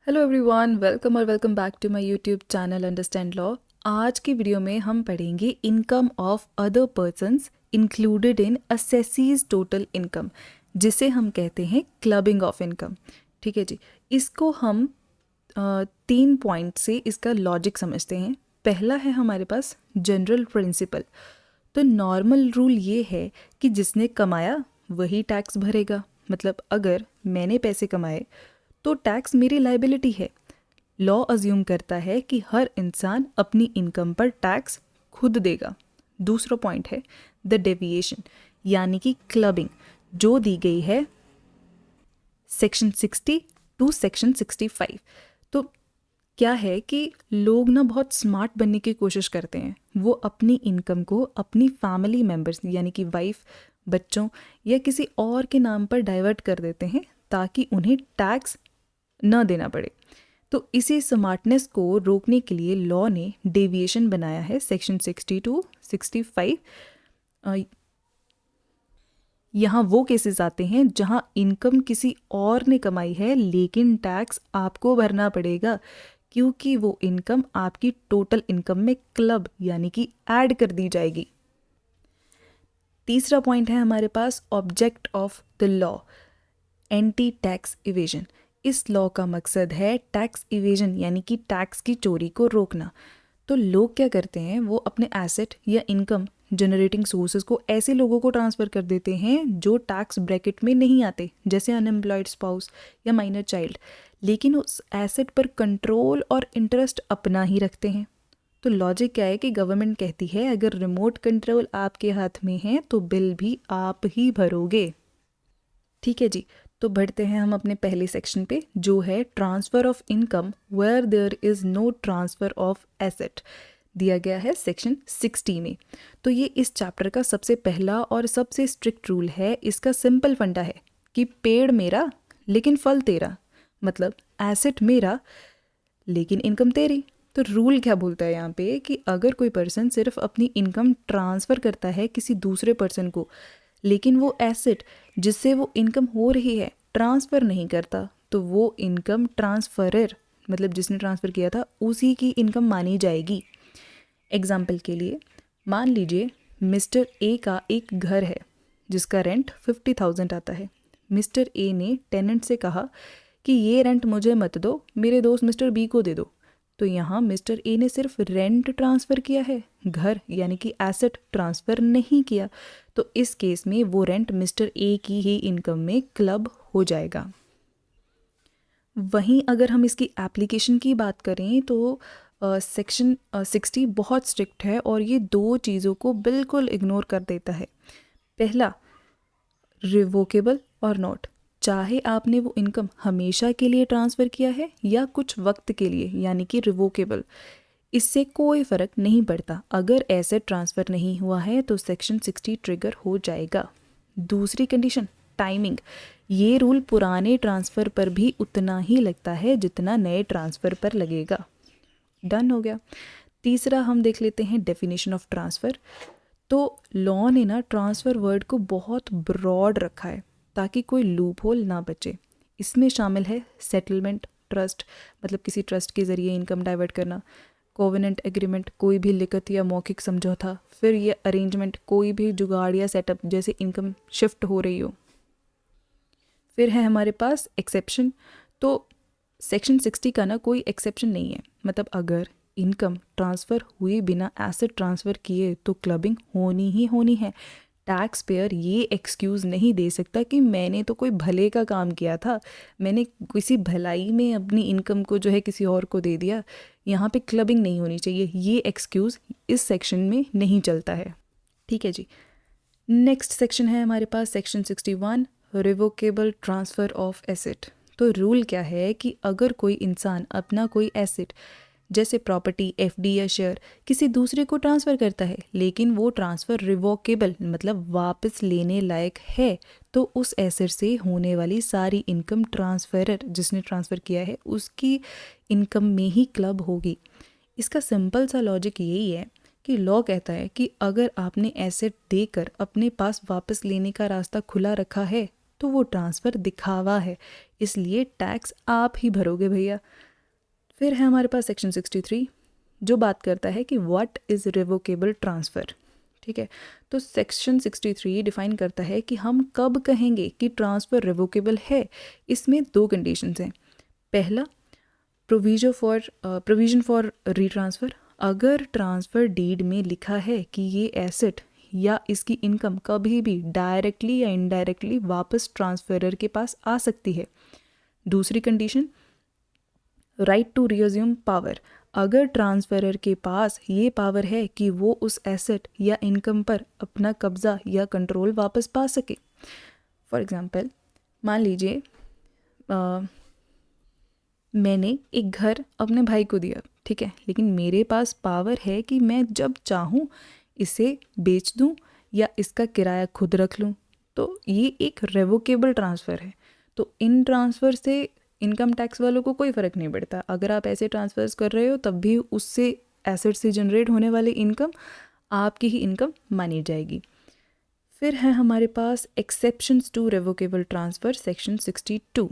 Hello everyone, welcome back to my YouTube channel understand law. आज की video में हम पढ़ेंगे income of other persons included in assessee's total income, जिसे हम कहते हैं क्लबिंग ऑफ इनकम। ठीक है जी। इसको हम 3 पॉइंट से इसका लॉजिक समझते हैं। पहला है हमारे पास जनरल प्रिंसिपल। तो नॉर्मल रूल ये है कि जिसने कमाया वही टैक्स भरेगा। मतलब अगर मैंने पैसे कमाए तो टैक्स मेरी लाइबिलिटी है। लॉ अज्यूम करता है कि हर इंसान अपनी इनकम पर टैक्स खुद देगा। दूसरा पॉइंट है द डेविएशन, यानी कि क्लबिंग, जो दी गई है सेक्शन 60 टू सेक्शन 65। तो क्या है कि लोग ना बहुत स्मार्ट बनने की कोशिश करते हैं। वो अपनी इनकम को अपनी फैमिली मेम्बर्स यानी कि वाइफ, बच्चों या किसी और के नाम पर डाइवर्ट कर देते हैं ताकि उन्हें टैक्स न देना पड़े। तो इसी स्मार्टनेस को रोकने के लिए लॉ ने डेविएशन बनाया है सेक्शन 60 टू 65। यहाँ वो केसेस आते हैं जहाँ इनकम किसी और ने कमाई है लेकिन टैक्स आपको भरना पड़ेगा क्योंकि वो इनकम आपकी टोटल इनकम में क्लब यानी कि ऐड कर दी जाएगी। तीसरा पॉइंट है हमारे पास object of the law, anti tax evasion. इस लॉ का मकसद है टैक्स इवेजन यानी कि टैक्स की चोरी को रोकना। तो लोग क्या करते हैं, वो अपने एसेट या इनकम जनरेटिंग सोर्सेज को ऐसे लोगों को ट्रांसफ़र कर देते हैं जो टैक्स ब्रैकेट में नहीं आते, जैसे अनएम्प्लॉयड स्पाउस या माइनर चाइल्ड, लेकिन उस एसेट पर कंट्रोल और इंटरेस्ट अपना ही रखते हैं। तो लॉजिक क्या है कि गवर्नमेंट कहती है अगर रिमोट कंट्रोल आपके हाथ में है तो बिल भी आप ही भरोगे। ठीक है जी। तो बढ़ते हैं हम अपने पहले सेक्शन पे, जो है transfer of income where there is no transfer of asset, दिया गया है सेक्शन 60 में। तो ये इस चैप्टर का सबसे पहला और सबसे स्ट्रिक्ट रूल है। इसका सिंपल फंडा है कि पेड़ मेरा लेकिन फल तेरा, मतलब एसेट मेरा लेकिन इनकम तेरी। तो रूल क्या बोलता है यहाँ पे कि अगर कोई पर्सन सिर्फ अपनी इनकम ट्रांसफ़र करता है किसी दूसरे पर्सन को लेकिन वो एसेट जिससे वो इनकम हो रही है ट्रांसफ़र नहीं करता, तो वो इनकम ट्रांसफरर, मतलब जिसने ट्रांसफ़र किया था उसी की इनकम मानी जाएगी। एग्जाम्पल के लिए मान लीजिए मिस्टर ए का एक घर है जिसका रेंट 50,000 आता है। मिस्टर ए ने टेनेंट से कहा कि ये रेंट मुझे मत दो, मेरे दोस्त मिस्टर बी को दे दो। तो यहाँ मिस्टर ए ने सिर्फ रेंट ट्रांसफ़र किया है, घर यानी कि एसेट ट्रांसफ़र नहीं किया। तो इस केस में वो रेंट मिस्टर ए की ही इनकम में क्लब हो जाएगा। वहीं अगर हम इसकी एप्लीकेशन की बात करें तो सेक्शन 60 बहुत स्ट्रिक्ट है और ये दो चीज़ों को बिल्कुल इग्नोर कर देता है। पहला, रिवोकेबल और नॉट, चाहे आपने वो इनकम हमेशा के लिए ट्रांसफ़र किया है या कुछ वक्त के लिए, यानी कि रिवोकेबल, इससे कोई फ़र्क नहीं पड़ता। अगर एसेट ट्रांसफ़र नहीं हुआ है तो सेक्शन 60 ट्रिगर हो जाएगा। दूसरी कंडीशन, टाइमिंग। ये रूल पुराने ट्रांसफ़र पर भी उतना ही लगता है जितना नए ट्रांसफ़र पर लगेगा। डन हो गया। तीसरा हम देख लेते हैं डेफिनेशन ऑफ ट्रांसफ़र। तो लॉ ने ना ट्रांसफ़र वर्ड को बहुत ब्रॉड रखा है ताकि कोई लूप होल ना बचे। इसमें शामिल है सेटलमेंट, ट्रस्ट, मतलब किसी ट्रस्ट के ज़रिए इनकम डाइवर्ट करना, कोवेनेंट एग्रीमेंट, कोई भी लिखित या मौखिक समझौता, फिर ये अरेंजमेंट, कोई भी जुगाड़ या सेटअप जैसे इनकम शिफ्ट हो रही हो। फिर है हमारे पास एक्सेप्शन। तो सेक्शन 60 का ना कोई एक्सेप्शन नहीं है, मतलब अगर इनकम ट्रांसफ़र हुए बिना एसेट ट्रांसफ़र किए तो क्लबिंग होनी ही होनी है। टैक्स पेयर ये एक्सक्यूज़ नहीं दे सकता कि मैंने तो कोई भले का काम किया था, मैंने किसी भलाई में अपनी इनकम को जो है किसी और को दे दिया, यहाँ पे क्लबिंग नहीं होनी चाहिए। ये एक्सक्यूज़ इस सेक्शन में नहीं चलता है। ठीक है जी। नेक्स्ट सेक्शन है हमारे पास section 61, revocable transfer of asset. तो रूल क्या है कि अगर कोई इंसान अपना कोई एसेट जैसे प्रॉपर्टी, एफडी या शेयर किसी दूसरे को ट्रांसफ़र करता है लेकिन वो ट्रांसफ़र रिवोकेबल, मतलब वापस लेने लायक है, तो उस एसेट से होने वाली सारी इनकम ट्रांसफरर जिसने ट्रांसफ़र किया है उसकी इनकम में ही क्लब होगी। इसका सिंपल सा लॉजिक यही है कि लॉ कहता है कि अगर आपने एसेट देकर अपने पास वापस लेने का रास्ता खुला रखा है तो वो ट्रांसफ़र दिखावा है, इसलिए टैक्स आप ही भरोगे भैया। फिर है हमारे पास सेक्शन 63 जो बात करता है कि व्हाट इज़ रिवोकेबल ट्रांसफ़र। ठीक है, तो सेक्शन 63 डिफ़ाइन करता है कि हम कब कहेंगे कि ट्रांसफ़र रिवोकेबल है। इसमें दो कंडीशंस हैं। पहला, प्रोविज़न फॉर रीट्रांसफ़र। अगर ट्रांसफ़र डीड में लिखा है कि ये एसेट या इसकी इनकम कभी भी डायरेक्टली या इनडायरेक्टली वापस ट्रांसफरर के पास आ सकती है। दूसरी कंडीशन, राइट टू रिअज्यूम पावर। अगर ट्रांसफरर के पास ये पावर है कि वो उस एसेट या इनकम पर अपना कब्ज़ा या कंट्रोल वापस पा सके। फॉर एग्ज़ाम्पल, मान लीजिए मैंने एक घर अपने भाई को दिया, ठीक है, लेकिन मेरे पास पावर है कि मैं जब चाहूँ इसे बेच दूँ या इसका किराया खुद रख लूँ। तो ये एक रेवोकेबल ट्रांसफ़र है। तो इन ट्रांसफ़र से इनकम टैक्स वालों को कोई फ़र्क नहीं पड़ता। अगर आप ऐसे ट्रांसफ़र्स कर रहे हो तब भी उससे एसेट से जनरेट होने वाली इनकम आपकी ही इनकम मानी जाएगी। फिर है हमारे पास एक्सेप्शंस टू रेवोकेबल ट्रांसफ़र सेक्शन 62।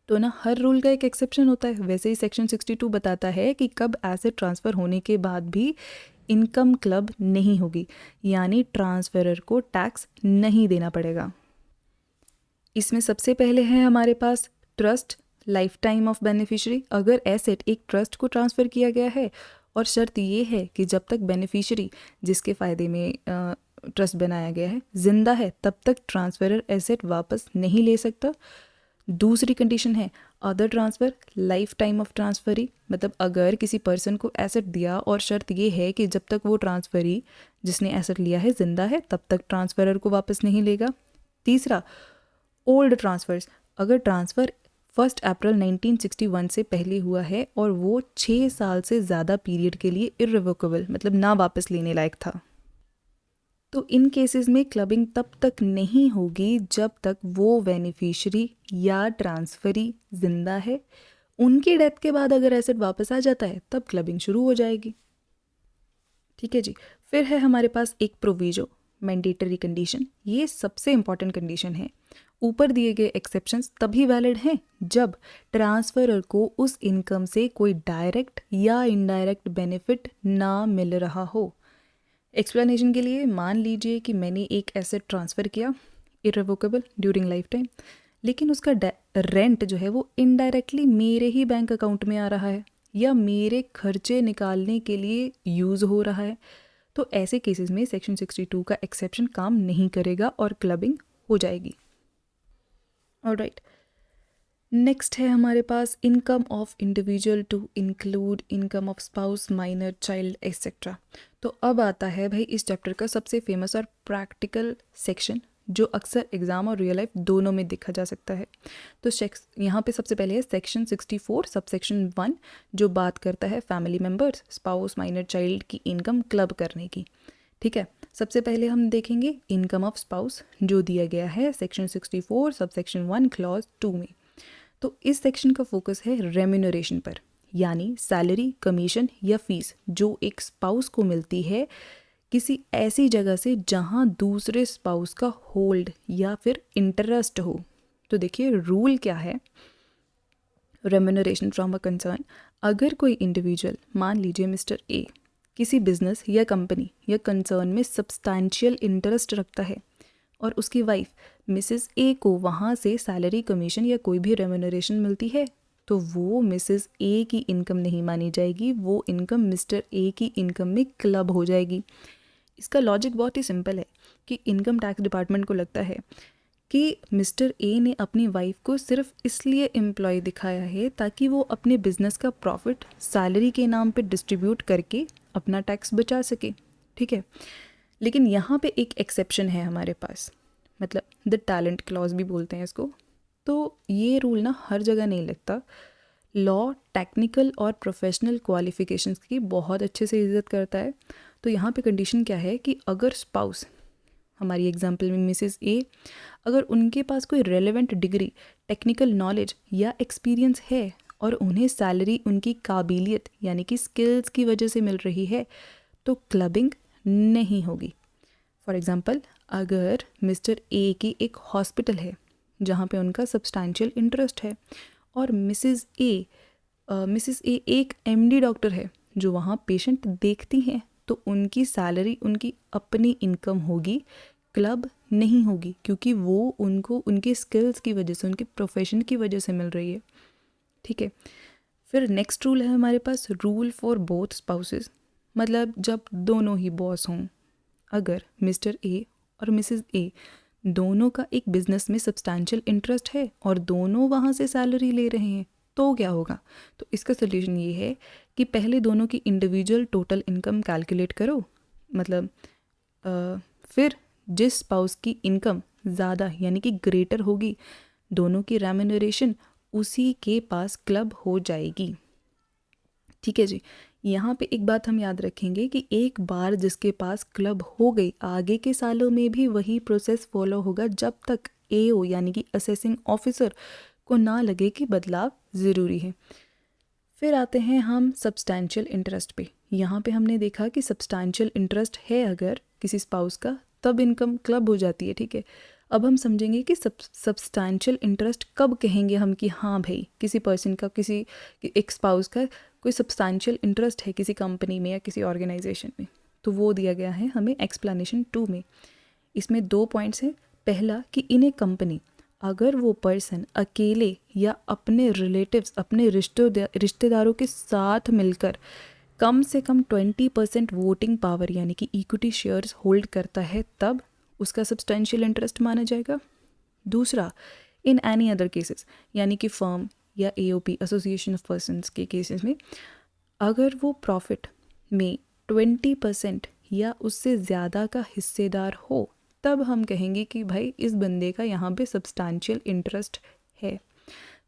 तो ना हर रूल का एक एक्सेप्शन होता है, वैसे ही सेक्शन 62 बताता है कि कब एसेट ट्रांसफ़र होने के बाद भी इनकम क्लब नहीं होगी, यानी ट्रांसफरर को टैक्स नहीं देना पड़ेगा। इसमें सबसे पहले है हमारे पास trust life time of beneficiary. अगर एसेट एक ट्रस्ट को ट्रांसफ़र किया गया है और शर्त ये है कि जब तक बेनिफिशियरी जिसके फ़ायदे में ट्रस्ट बनाया गया है जिंदा है तब तक ट्रांसफरर एसेट वापस नहीं ले सकता। दूसरी कंडीशन है other transfer life time of transferee, मतलब अगर किसी पर्सन को एसेट दिया और शर्त ये है कि जब तक वो ट्रांसफरी जिसने एसेट लिया है जिंदा है तब तक ट्रांसफरर को वापस नहीं लेगा। तीसरा, ओल्ड ट्रांसफ़र्स। अगर ट्रांसफ़र 1 अप्रैल 1961 से पहले हुआ है और वो 6 साल से ज़्यादा पीरियड के लिए इर्रिवोकेबल मतलब ना वापस लेने लायक था, तो इन केसेस में क्लबिंग तब तक नहीं होगी जब तक वो बेनिफिशियरी या ट्रांसफरी जिंदा है। उनकी डेथ के बाद अगर एसेट वापस आ जाता है तब क्लबिंग शुरू हो जाएगी। ठीक है जी। फिर है हमारे पास एक प्रोविजो मैंडेटरी कंडीशन। ये सबसे इंपॉर्टेंट कंडीशन है। ऊपर दिए गए एक्सेप्शंस तभी वैलिड हैं जब ट्रांसफरर को उस इनकम से कोई डायरेक्ट या इनडायरेक्ट बेनिफिट ना मिल रहा हो। एक्सप्लेनेशन के लिए, मान लीजिए कि मैंने एक एसेट ट्रांसफ़र किया इर्रिवोकेबल ड्यूरिंग लाइफ टाइम, लेकिन उसका रेंट जो है वो इनडायरेक्टली मेरे ही बैंक अकाउंट में आ रहा है या मेरे खर्चे निकालने के लिए यूज़ हो रहा है। तो ऐसे केसेस में सेक्शन 62 का एक्सेप्शन काम नहीं करेगा और क्लबिंग हो जाएगी। ऑलराइट, नेक्स्ट है हमारे पास income of individual to include income of spouse, minor, child etcetera. तो अब आता है भाई इस चैप्टर का सबसे फेमस और प्रैक्टिकल सेक्शन जो अक्सर एग्ज़ाम और रियल लाइफ दोनों में देखा जा सकता है। तो यहाँ पे सबसे पहले है सेक्शन 64 सबसेक्शन 1 जो बात करता है family members, spouse, minor, child की इनकम क्लब करने की। ठीक है, सबसे पहले हम देखेंगे इनकम ऑफ स्पाउस जो दिया गया है सेक्शन 64 सबसेक्शन 1 क्लॉज 2 में। तो इस सेक्शन का फोकस है रेम्यूनरेशन पर, यानी सैलरी, कमीशन या फीस जो एक स्पाउस को मिलती है किसी ऐसी जगह से जहां दूसरे स्पाउस का होल्ड या फिर इंटरेस्ट हो। तो देखिए रूल क्या है। रेम्यूनरेशन फ्रॉम अ कंसर्न, अगर कोई इंडिविजुअल, मान लीजिए मिस्टर ए, किसी बिजनेस या कंपनी या कंसर्न में सब्सटैंशियल इंटरेस्ट रखता है और उसकी वाइफ मिसेस ए को वहाँ से सैलरी, कमीशन या कोई भी रेम्यूनरेशन मिलती है, तो वो मिसेस ए की इनकम नहीं मानी जाएगी, वो इनकम मिस्टर ए की इनकम में क्लब हो जाएगी। इसका लॉजिक बहुत ही सिंपल है कि इनकम टैक्स डिपार्टमेंट को लगता है कि मिस्टर ए ने अपनी वाइफ को सिर्फ इसलिए एम्प्लॉय दिखाया है ताकि वो अपने बिजनेस का प्रॉफिट सैलरी के नाम पे डिस्ट्रीब्यूट करके अपना टैक्स बचा सके। ठीक है, लेकिन यहाँ पे एक एक्सेप्शन है हमारे पास, मतलब द टैलेंट क्लॉज भी बोलते हैं इसको। तो ये रूल ना हर जगह नहीं लगता। लॉ टेक्निकल और प्रोफेशनल क्वालिफिकेशंस की बहुत अच्छे से इज्जत करता है। तो यहाँ पे कंडीशन क्या है कि अगर स्पाउस, हमारी एग्जांपल में मिसेस ए, अगर उनके पास कोई रेलेवेंट डिग्री, टेक्निकल नॉलेज या एक्सपीरियंस है और उन्हें सैलरी उनकी काबिलियत यानी कि स्किल्स की वजह से मिल रही है, तो क्लबिंग नहीं होगी। फॉर एग्ज़ाम्पल, अगर मिस्टर ए की एक हॉस्पिटल है जहाँ पे उनका सब्सटैंशियल इंटरेस्ट है और मिसेस ए एक एमडी डॉक्टर है जो वहाँ पेशेंट देखती हैं, तो उनकी सैलरी उनकी अपनी इनकम होगी, क्लब नहीं होगी, क्योंकि वो उनको उनके स्किल्स की वजह से, उनके प्रोफेशन की वजह से मिल रही है। ठीक है, फिर नेक्स्ट रूल है हमारे पास, रूल फॉर बोथ स्पाउसेस। मतलब जब दोनों ही बॉस हों, अगर मिस्टर ए और मिसेस ए दोनों का एक बिजनेस में सब्सटैंशियल इंटरेस्ट है और दोनों वहाँ से सैलरी ले रहे हैं, तो क्या होगा? तो इसका सोल्यूशन ये है कि पहले दोनों की इंडिविजुअल टोटल इनकम कैलकुलेट करो, मतलब फिर जिस स्पाउस की इनकम ज़्यादा यानी कि ग्रेटर होगी, दोनों की रेम्यूनरेशन उसी के पास क्लब हो जाएगी। ठीक है जी, यहाँ पे एक बात हम याद रखेंगे कि एक बार जिसके पास क्लब हो गई, आगे के सालों में भी वही प्रोसेस फॉलो होगा जब तक एओ यानी कि असेसिंग ऑफिसर को ना लगे कि बदलाव ज़रूरी है। फिर आते हैं हम सब्सटैंशियल इंटरेस्ट पे। यहाँ पे हमने देखा कि सब्सटैंशियल इंटरेस्ट है अगर किसी स्पाउस का, तब इनकम क्लब हो जाती है। ठीक है, अब हम समझेंगे कि सब्सटैंशियल इंटरेस्ट कब कहेंगे हम कि हाँ भाई किसी पर्सन का, किसी एक स्पाउस का कोई सब्सटैंशियल इंटरेस्ट है किसी कंपनी में या किसी ऑर्गेनाइजेशन में। तो वो दिया गया है हमें एक्सप्लेनेशन 2 में। इसमें 2 पॉइंट्स हैं। पहला कि इन ए कंपनी अगर वो पर्सन अकेले या अपने रिलेटिव्स, अपने रिश्तेदारों के साथ मिलकर कम से कम 20% वोटिंग पावर यानी कि इक्विटी शेयर्स होल्ड करता है, तब उसका सब्सटेंशियल इंटरेस्ट माना जाएगा। दूसरा, इन एनी अदर केसेस यानी कि फर्म या एओपी एसोसिएशन ऑफ पर्सन्स के केसेस में अगर वो प्रॉफिट में 20% या उससे ज़्यादा का हिस्सेदार हो, तब हम कहेंगे कि भाई इस बंदे का यहाँ पे सब्सटैंशियल इंटरेस्ट है।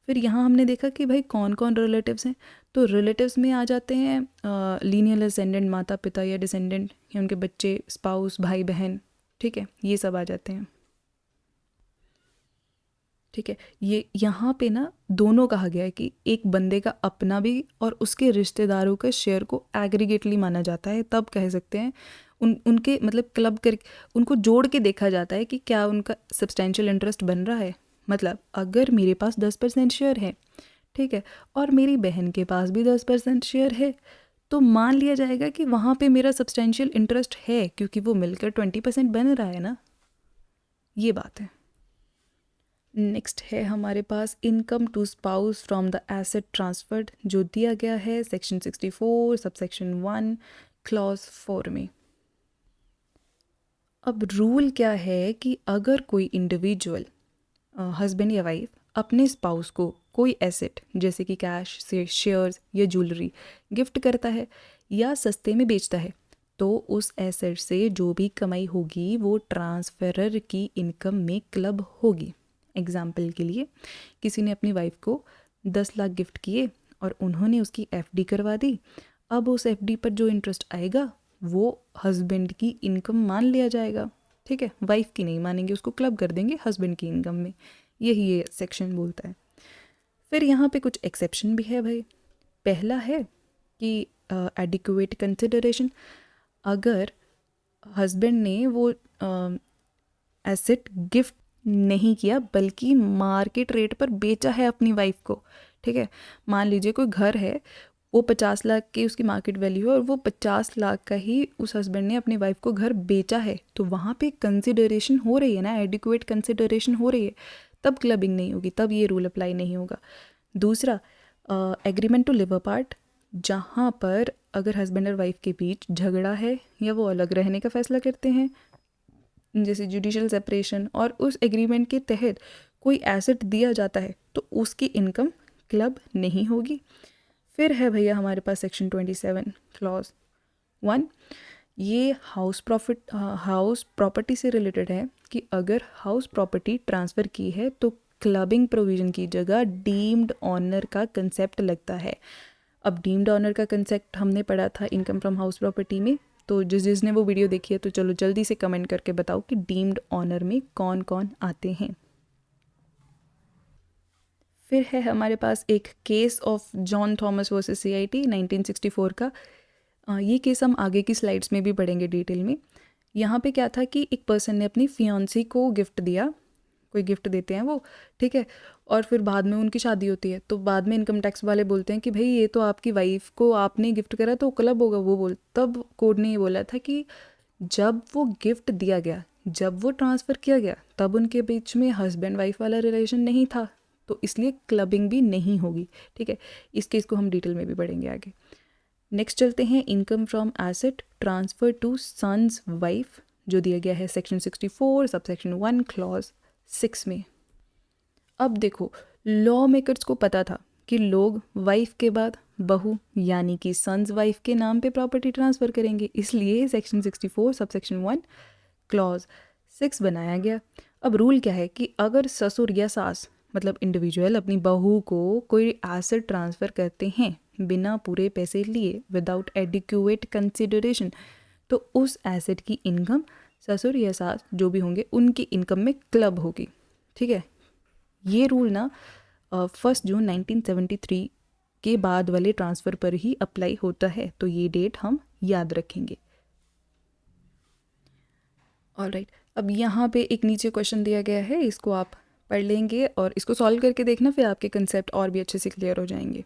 फिर यहाँ हमने देखा कि भाई कौन कौन रिलेटिव्स हैं। तो रिलेटिव्स में आ जाते हैं लीनियल असेंडेंट, माता पिता या डिसेंडेंट या उनके बच्चे, स्पाउस, भाई बहन। ठीक है, ये सब आ जाते हैं। ठीक है, ये यहाँ पे ना दोनों कहा गया है कि एक बंदे का अपना भी और उसके रिश्तेदारों के शेयर को एग्रीगेटली माना जाता है, तब कह सकते हैं उनके मतलब क्लब कर उनको जोड़ के देखा जाता है कि क्या उनका सब्सटेंशियल इंटरेस्ट बन रहा है। मतलब अगर मेरे पास 10% शेयर है, ठीक है, और मेरी बहन के पास भी 10% शेयर है, तो मान लिया जाएगा कि वहाँ पे मेरा सब्सटेंशियल इंटरेस्ट है, क्योंकि वो मिलकर 20% बन रहा है ना। ये बात है। नेक्स्ट है हमारे पास income to spouse from the asset transferred, जो दिया गया है सेक्शन 64 सबसेक्शन 1 क्लॉज 4 में। अब रूल क्या है कि अगर कोई इंडिविजुअल हस्बैंड या वाइफ अपने स्पाउस को कोई एसेट जैसे कि कैश से शेयर्स या ज्वेलरी गिफ्ट करता है या सस्ते में बेचता है, तो उस एसेट से जो भी कमाई होगी वो ट्रांसफरर की इनकम में क्लब होगी। एग्जाम्पल के लिए किसी ने अपनी वाइफ को 10 लाख गिफ्ट किए और उन्होंने उसकी एफडी करवा दी। अब उस एफडी पर जो इंटरेस्ट आएगा वो हस्बैंड की इनकम मान लिया जाएगा। ठीक है, वाइफ की नहीं मानेंगे, उसको क्लब कर देंगे हस्बैंड की इनकम में। यही ये सेक्शन बोलता है। फिर यहाँ पे कुछ एक्सेप्शन भी है भाई। पहला है कि एडिक्वेट कंसिडरेशन, अगर हस्बैंड ने वो एसेट गिफ्ट नहीं किया बल्कि मार्केट रेट पर बेचा है अपनी वाइफ को। ठीक है, मान लीजिए कोई घर है, वो 50 लाख की उसकी मार्केट वैल्यू है और वो 50 लाख का ही उस हस्बैंड ने अपनी वाइफ को घर बेचा है, तो वहाँ पे कंसिडरेशन हो रही है ना, एडिक्वेट कंसिडरेशन हो रही है, तब क्लबिंग नहीं होगी, तब ये रूल अप्लाई नहीं होगा। दूसरा, एग्रीमेंट टू लिव अपार्ट, जहाँ पर अगर हस्बैंड और वाइफ के बीच झगड़ा है या वो अलग रहने का फैसला करते हैं जैसे जुडिशियल सेपरेशन, और उस एग्रीमेंट के तहत कोई एसेट दिया जाता है, तो उसकी इनकम क्लब नहीं होगी। फिर है भैया हमारे पास सेक्शन 27 क्लॉज 1, ये हाउस प्रॉपर्टी से रिलेटेड है कि अगर हाउस प्रॉपर्टी ट्रांसफ़र की है तो क्लबिंग प्रोविज़न की जगह डीम्ड ऑनर का कंसेप्ट लगता है। अब डीम्ड ऑनर का कंसेप्ट हमने पढ़ा था इनकम फ्रॉम हाउस प्रॉपर्टी में, तो जिसने वो वीडियो देखी है तो चलो जल्दी से कमेंट करके बताओ कि डीम्ड ऑनर में कौन कौन आते हैं। फिर है हमारे पास एक case of John Thomas versus CIT 1964 का। ये केस हम आगे की स्लाइड्स में भी पढ़ेंगे डिटेल में। यहाँ पे क्या था कि एक पर्सन ने अपनी फियांसी को गिफ्ट दिया, कोई गिफ्ट देते हैं वो, ठीक है, और फिर बाद में उनकी शादी होती है, तो बाद में इनकम टैक्स वाले बोलते हैं कि भाई ये तो आपकी वाइफ को आपने गिफ्ट करा तो क्लब होगा, वो बोल, तब कोर्ट ने ये बोला था कि जब वो गिफ्ट दिया गया, जब वो ट्रांसफ़र किया गया, तब उनके बीच में हस्बैंड वाइफ वाला रिलेशन नहीं था, तो इसलिए क्लबिंग भी नहीं होगी, ठीक है। इस केस को हम डिटेल में भी पढ़ेंगे आगे। नेक्स्ट चलते हैं income from asset transfer to son's wife, जो दिया गया है सेक्शन 64 सबसेक्शन 1 क्लॉज 6 में। अब देखो, लॉ मेकर्स को पता था कि लोग वाइफ के बाद बहू यानी कि सन्स वाइफ के नाम पे प्रॉपर्टी ट्रांसफ़र करेंगे, इसलिए सेक्शन 64 सबसेक्शन 1 क्लॉज 6 बनाया गया। अब रूल क्या है कि अगर ससुर या सास मतलब इंडिविजुअल अपनी बहू को कोई एसेट ट्रांसफ़र करते हैं बिना पूरे पैसे लिए, विदाउट एडिक्वेट कंसिडरेशन, तो उस एसेट की इनकम ससुर या सास जो भी होंगे उनकी इनकम में क्लब होगी, ठीक है। ये रूल ना 1 जून 1973 के बाद वाले ट्रांसफ़र पर ही अप्लाई होता है, तो ये डेट हम याद रखेंगे। ऑलराइट, अब यहाँ पे एक नीचे क्वेश्चन दिया गया है, इसको आप पढ़ लेंगे और इसको सॉल्व करके देखना, फिर आपके कंसेप्ट और भी अच्छे से क्लियर हो जाएंगे।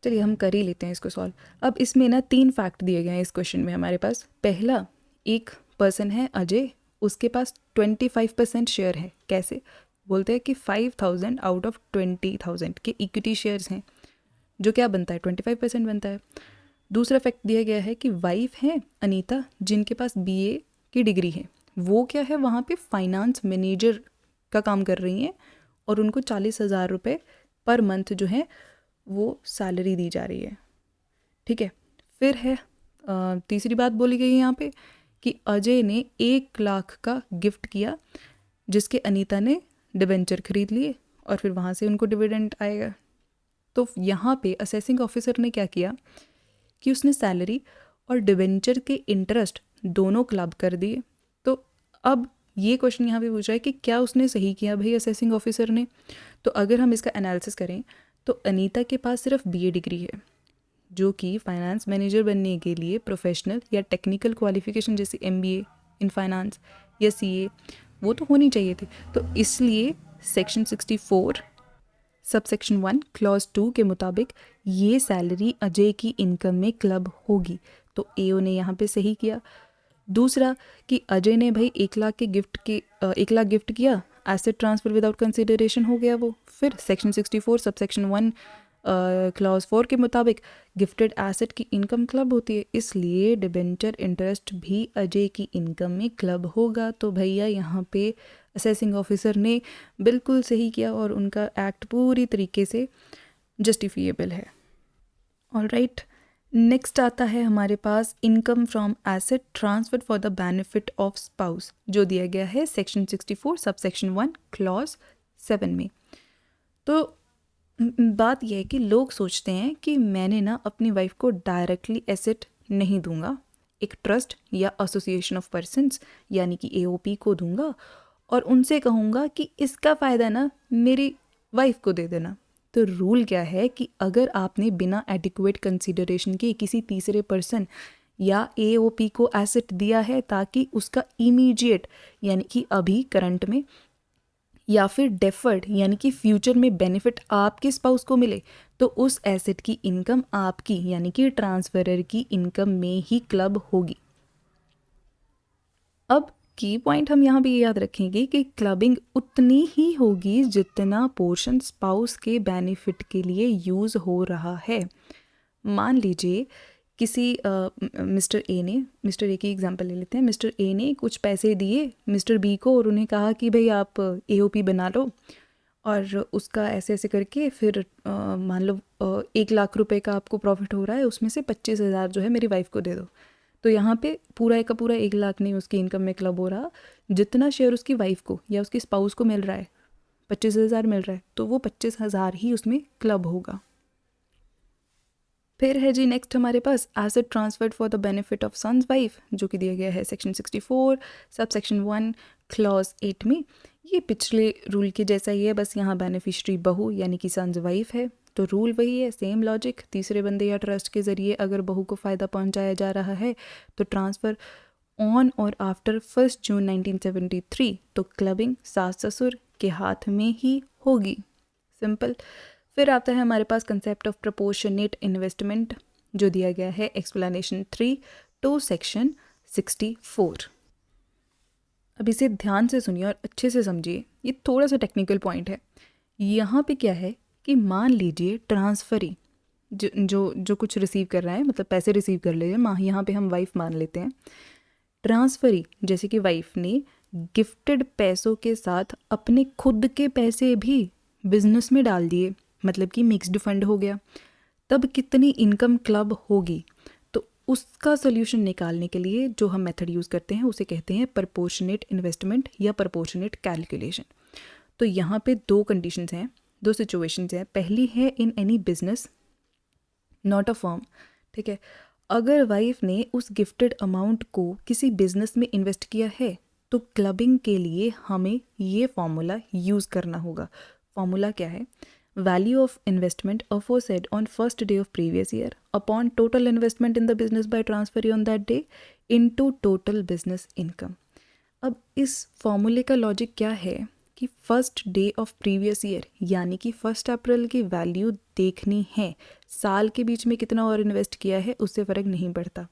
चलिए हम कर ही लेते हैं इसको सॉल्व। अब इसमें ना 3 फैक्ट दिए गए हैं इस क्वेश्चन में हमारे पास। पहला, एक पर्सन है अजय, उसके पास 25% शेयर है। कैसे? बोलते हैं कि 5000 आउट ऑफ 20,000 के इक्विटी शेयर्स हैं, जो क्या बनता है 25% बनता है। दूसरा फैक्ट दिया गया है कि वाइफ है अनीता, जिनके पास BA की डिग्री है, वो क्या है वहाँ पे फाइनेंस मैनेजर का काम कर रही हैं और उनको 40,000 रुपये पर मंथ जो है वो सैलरी दी जा रही है, ठीक है। फिर है तीसरी बात बोली गई है यहाँ पे कि अजय ने 1 लाख का गिफ्ट किया, जिसके अनीता ने डिबेंचर खरीद लिए और फिर वहाँ से उनको डिविडेंड आएगा। तो यहाँ पे असेसिंग ऑफिसर ने क्या किया कि उसने सैलरी और डिबेंचर के इंटरेस्ट दोनों क्लब कर दिए। तो अब ये क्वेश्चन यहाँ पे पूछ रहा है कि क्या उसने सही किया भाई असेसिंग ऑफिसर ने? तो अगर हम इसका एनालिसिस करें तो अनीता के पास सिर्फ BA डिग्री है, जो कि फाइनेंस मैनेजर बनने के लिए प्रोफेशनल या टेक्निकल क्वालिफिकेशन जैसे MBA इन फाइनेंस या CA वो तो होनी चाहिए थी। तो इसलिए सेक्शन 64 सबसेक्शन 1 क्लॉज 2 के मुताबिक ये सैलरी अजय की इनकम में क्लब होगी। तो AO ने यहाँ पे सही किया। दूसरा कि अजय ने भाई 1 लाख के 1 लाख गिफ्ट किया, एसेट ट्रांसफ़र विदाउट कंसिडरेशन हो गया वो। फिर सेक्शन 64 सबसेक्शन 1 क्लॉज 4 के मुताबिक गिफ्टेड एसेट की इनकम क्लब होती है, इसलिए डिबेंचर इंटरेस्ट भी अजय की इनकम में क्लब होगा। तो भैया यहाँ पे असेसिंग ऑफिसर ने बिल्कुल सही किया और उनका एक्ट पूरी तरीके से जस्टिफिएबल है। ऑलराइट, नेक्स्ट आता है हमारे पास income from asset transfer for the benefit of spouse, जो दिया गया है सेक्शन 64 सबसेक्शन 1 क्लॉज 7 में। तो बात यह है कि लोग सोचते हैं कि मैंने ना अपनी वाइफ को डायरेक्टली एसेट नहीं दूंगा, एक ट्रस्ट या एसोसिएशन ऑफ पर्सन्स यानी कि AOP को दूंगा और उनसे कहूँगा कि इसका फ़ायदा ना मेरी वाइफ को दे देना। तो रूल क्या है कि अगर आपने बिना एडिक्वेट कंसिडरेशन के किसी तीसरे पर्सन या AOP को एसेट दिया है ताकि उसका इमीडिएट यानी कि अभी करंट में या फिर डेफर्ड यानी कि फ्यूचर में बेनिफिट आपके स्पाउस को मिले, तो उस एसेट की इनकम आपकी यानी कि ट्रांसफरर की इनकम में ही क्लब होगी। अब की पॉइंट हम यहाँ भी याद रखेंगे कि क्लबिंग उतनी ही होगी जितना पोर्शन स्पाउस के बेनिफिट के लिए यूज़ हो रहा है। मान लीजिए किसी मिस्टर ए की एग्जांपल ले लेते हैं। मिस्टर ए ने कुछ पैसे दिए मिस्टर बी को और उन्हें कहा कि भाई आप AOP बना लो, और उसका ऐसे ऐसे करके फिर मान लो 1 लाख रुपए का आपको प्रॉफिट हो रहा है, उसमें से 25,000 जो है मेरी वाइफ को दे दो। तो यहाँ पे पूरा का पूरा 1 लाख नहीं उसकी इनकम में क्लब हो रहा, जितना शेयर उसकी वाइफ को या उसकी स्पाउस को मिल रहा है 25,000 मिल रहा है, तो वो 25,000 ही उसमें क्लब होगा। फिर है जी नेक्स्ट हमारे पास asset transferred for the benefit of son's wife, जो कि दिया गया है सेक्शन 64 सब सेक्शन 1 क्लॉज 8 में। ये पिछले रूल के जैसा ही है, बस यहाँ बेनिफिशरी बहू यानी कि सन्स वाइफ है। तो रूल वही है, सेम लॉजिक। तीसरे बंदे या ट्रस्ट के ज़रिए अगर बहू को फ़ायदा पहुँचाया जा रहा है तो ट्रांसफ़र ऑन और आफ्टर 1 जून 1973 तो क्लबिंग सास ससुर के हाथ में ही होगी। सिंपल। फिर आता है हमारे पास कंसेप्ट ऑफ प्रपोर्शनेट इन्वेस्टमेंट जो दिया गया है एक्सप्लेनेशन 3 टू सेक्शन 64। अब इसे ध्यान से सुनिए और अच्छे से समझिए, ये थोड़ा सा टेक्निकल पॉइंट है। यहाँ पे क्या है कि मान लीजिए ट्रांसफरी जो जो जो कुछ रिसीव कर रहा है, मतलब पैसे रिसीव कर लीजिए, यहाँ पे हम वाइफ मान लेते हैं। ट्रांसफरी जैसे कि वाइफ ने गिफ्टेड पैसों के साथ अपने खुद के पैसे भी बिजनेस में डाल दिए, मतलब कि मिक्स्ड फंड हो गया, तब कितनी इनकम क्लब होगी? तो उसका सोल्यूशन निकालने के लिए जो हम मेथड यूज़ करते हैं उसे कहते हैं प्रपोर्शनेट इन्वेस्टमेंट या प्रपोर्शनेट कैलकुलेशन। तो यहाँ पे दो कंडीशंस हैं, दो सिचुएशंस हैं। पहली है in any business not a firm, ठीक है। अगर वाइफ ने उस गिफ्टेड अमाउंट को किसी बिजनेस में इन्वेस्ट किया है तो क्लबिंग के लिए हमें ये फॉर्मूला यूज़ करना होगा। फॉर्मूला क्या है? Value of investment aforesaid on first day of previous year upon total investment in the business by transfer on that day into total business income। अब इस फॉर्मूले का लॉजिक क्या है कि first day of previous year यानी कि 1 अप्रैल की वैल्यू देखनी है, साल के बीच में कितना और इन्वेस्ट किया है उससे फ़र्क नहीं पड़ता।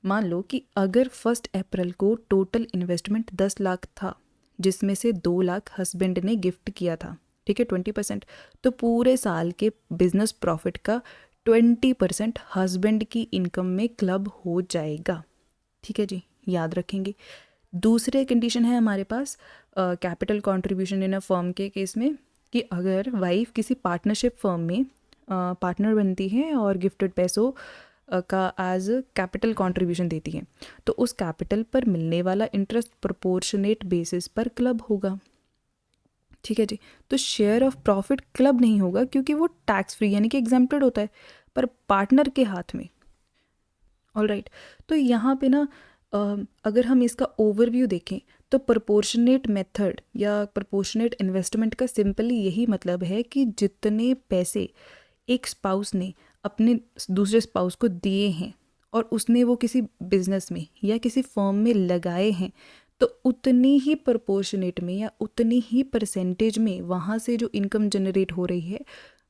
मान लो कि अगर 1 अप्रैल को टोटल इन्वेस्टमेंट 10 लाख था जिसमें से 2 लाख हस्बैंड ने गिफ्ट किया था, ठीक है, 20%, तो पूरे साल के बिजनेस प्रॉफिट का 20% हस्बैंड की इनकम में क्लब हो जाएगा। ठीक है जी, याद रखेंगे। दूसरे कंडीशन है हमारे पास capital contribution in a firm के केस में, कि अगर वाइफ किसी पार्टनरशिप फर्म में पार्टनर बनती है और गिफ्टेड पैसों का एज कैपिटल कंट्रीब्यूशन देती है तो उस कैपिटल पर मिलने वाला इंटरेस्ट प्रोपोर्शनेट बेसिस पर क्लब होगा। ठीक है जी, तो शेयर ऑफ प्रॉफिट क्लब नहीं होगा क्योंकि वो टैक्स फ्री यानी कि एग्जेम्प्टेड होता है, पर पार्टनर के हाथ में। ऑलराइट, तो यहाँ पे ना अगर हम इसका ओवरव्यू देखें तो प्रोपोर्शनेट मेथड या प्रोपोर्शनेट इन्वेस्टमेंट का सिंपली यही मतलब है कि जितने पैसे एक स्पाउस ने अपने दूसरे स्पाउस को दिए हैं और उसने वो किसी बिजनेस में या किसी फर्म में लगाए हैं तो उतनी ही प्रोपोर्शनेट में या उतनी ही परसेंटेज में वहाँ से जो इनकम जनरेट हो रही है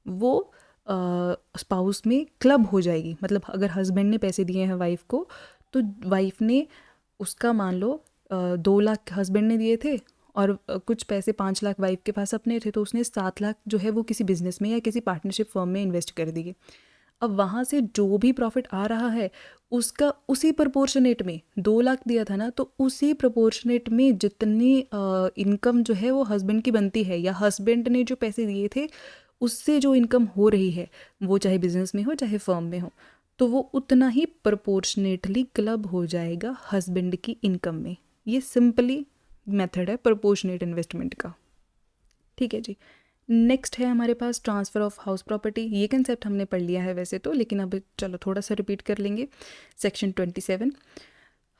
वो स्पाउस में क्लब हो जाएगी। मतलब अगर हस्बैंड ने पैसे दिए हैं वाइफ को तो वाइफ ने उसका मान लो 2 लाख हस्बैंड ने दिए थे और कुछ पैसे 5 लाख वाइफ के पास अपने थे, तो उसने 7 लाख जो है वो किसी बिजनेस में या किसी पार्टनरशिप फर्म में इन्वेस्ट कर दिए। अब वहाँ से जो भी प्रॉफिट आ रहा है उसका उसी प्रोपोर्शनेट में 2 लाख दिया था ना, तो उसी प्रोपोर्शनेट में जितनी इनकम जो है वो हस्बैंड की बनती है या हस्बैंड ने जो पैसे दिए थे उससे जो इनकम हो रही है वो चाहे बिजनेस में हो चाहे फर्म में हो तो वो उतना ही प्रोपोर्शनेटली क्लब हो जाएगा हस्बैंड की इनकम में। ये सिंपली मेथड है प्रोपोर्शनेट इन्वेस्टमेंट का। ठीक है जी, नेक्स्ट है हमारे पास ट्रांसफ़र ऑफ हाउस प्रॉपर्टी। ये कंसेप्ट हमने पढ़ लिया है वैसे तो, लेकिन अब चलो थोड़ा सा रिपीट कर लेंगे। Section 27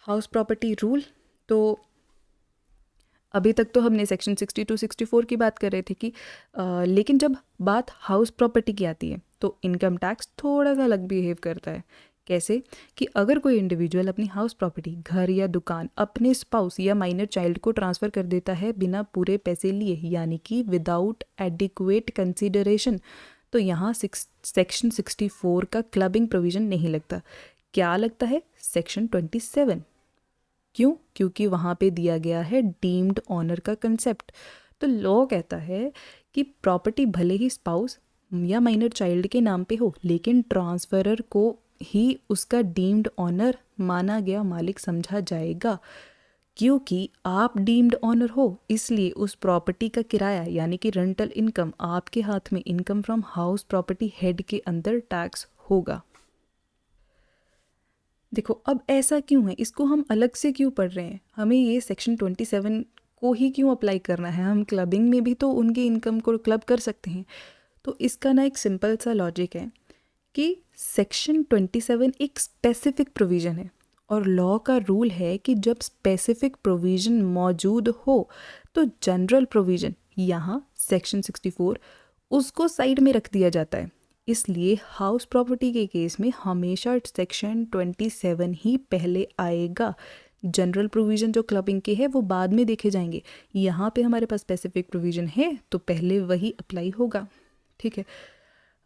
house property rule. तो अभी तक तो हमने सेक्शन 62 64 की बात कर रहे थे कि लेकिन जब बात हाउस प्रॉपर्टी की आती है तो इनकम टैक्स थोड़ा सा अलग बिहेव करता है। कैसे कि अगर कोई इंडिविजुअल अपनी हाउस प्रॉपर्टी घर या दुकान अपने स्पाउस या माइनर चाइल्ड को ट्रांसफ़र कर देता है बिना पूरे पैसे लिए यानी कि विदाउट एडिक्वेट कंसिडरेशन, तो यहाँ सेक्शन 64 का क्लबिंग प्रोविज़न नहीं लगता। क्या लगता है? सेक्शन 27। क्यों? क्योंकि वहाँ पे दिया गया है डीम्ड ऑनर का कंसेप्ट। तो लॉ कहता है कि प्रॉपर्टी भले ही स्पाउस या माइनर चाइल्ड के नाम पे हो लेकिन ट्रांसफरर को ही उसका डीम्ड ऑनर माना गया मालिक समझा जाएगा। क्योंकि आप डीम्ड ऑनर हो इसलिए उस प्रॉपर्टी का किराया यानी कि रेंटल इनकम आपके हाथ में income from house property head के अंदर टैक्स होगा। देखो अब ऐसा क्यों है, इसको हम अलग से क्यों पढ़ रहे हैं, हमें ये सेक्शन 27 को ही क्यों अप्लाई करना है? हम क्लबिंग में भी तो उनकी इनकम को क्लब कर सकते हैं। तो इसका ना एक सिंपल सा लॉजिक है कि सेक्शन 27 एक स्पेसिफिक प्रोविज़न है और लॉ का रूल है कि जब स्पेसिफिक प्रोविज़न मौजूद हो तो जनरल प्रोविज़न यहाँ सेक्शन 64 उसको साइड में रख दिया जाता है। इसलिए हाउस प्रॉपर्टी के केस में हमेशा सेक्शन 27 ही पहले आएगा। जनरल प्रोविज़न जो क्लबिंग के है वो बाद में देखे जाएंगे, यहाँ पे हमारे पास स्पेसिफिक प्रोविज़न है तो पहले वही अप्लाई होगा। ठीक है,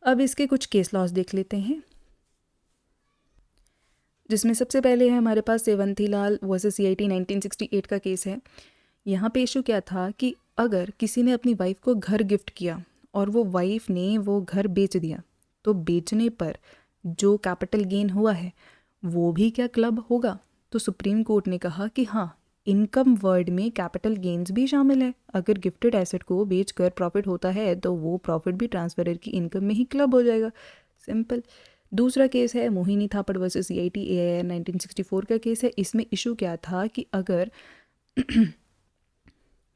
अब इसके कुछ केस लॉस देख लेते हैं, जिसमें सबसे पहले है हमारे पास सेवंतीलाल वर्सेस CIT 1968 का केस है। यहाँ पे इशू क्या था कि अगर किसी ने अपनी वाइफ को घर गिफ्ट किया और वो वाइफ ने वो घर बेच दिया, तो बेचने पर जो कैपिटल गेन हुआ है वो भी क्या क्लब होगा? तो सुप्रीम कोर्ट ने कहा कि हाँ, इनकम वर्ड में कैपिटल गेन्स भी शामिल है। अगर गिफ्टेड एसेट को बेचकर प्रॉफिट होता है तो वो प्रॉफिट भी ट्रांसफरर की इनकम में ही क्लब हो जाएगा। सिंपल। दूसरा केस है मोहिनी थापड़ वर्सेस CIT AIR 1964 का केस है। इसमें इशू क्या था कि अगर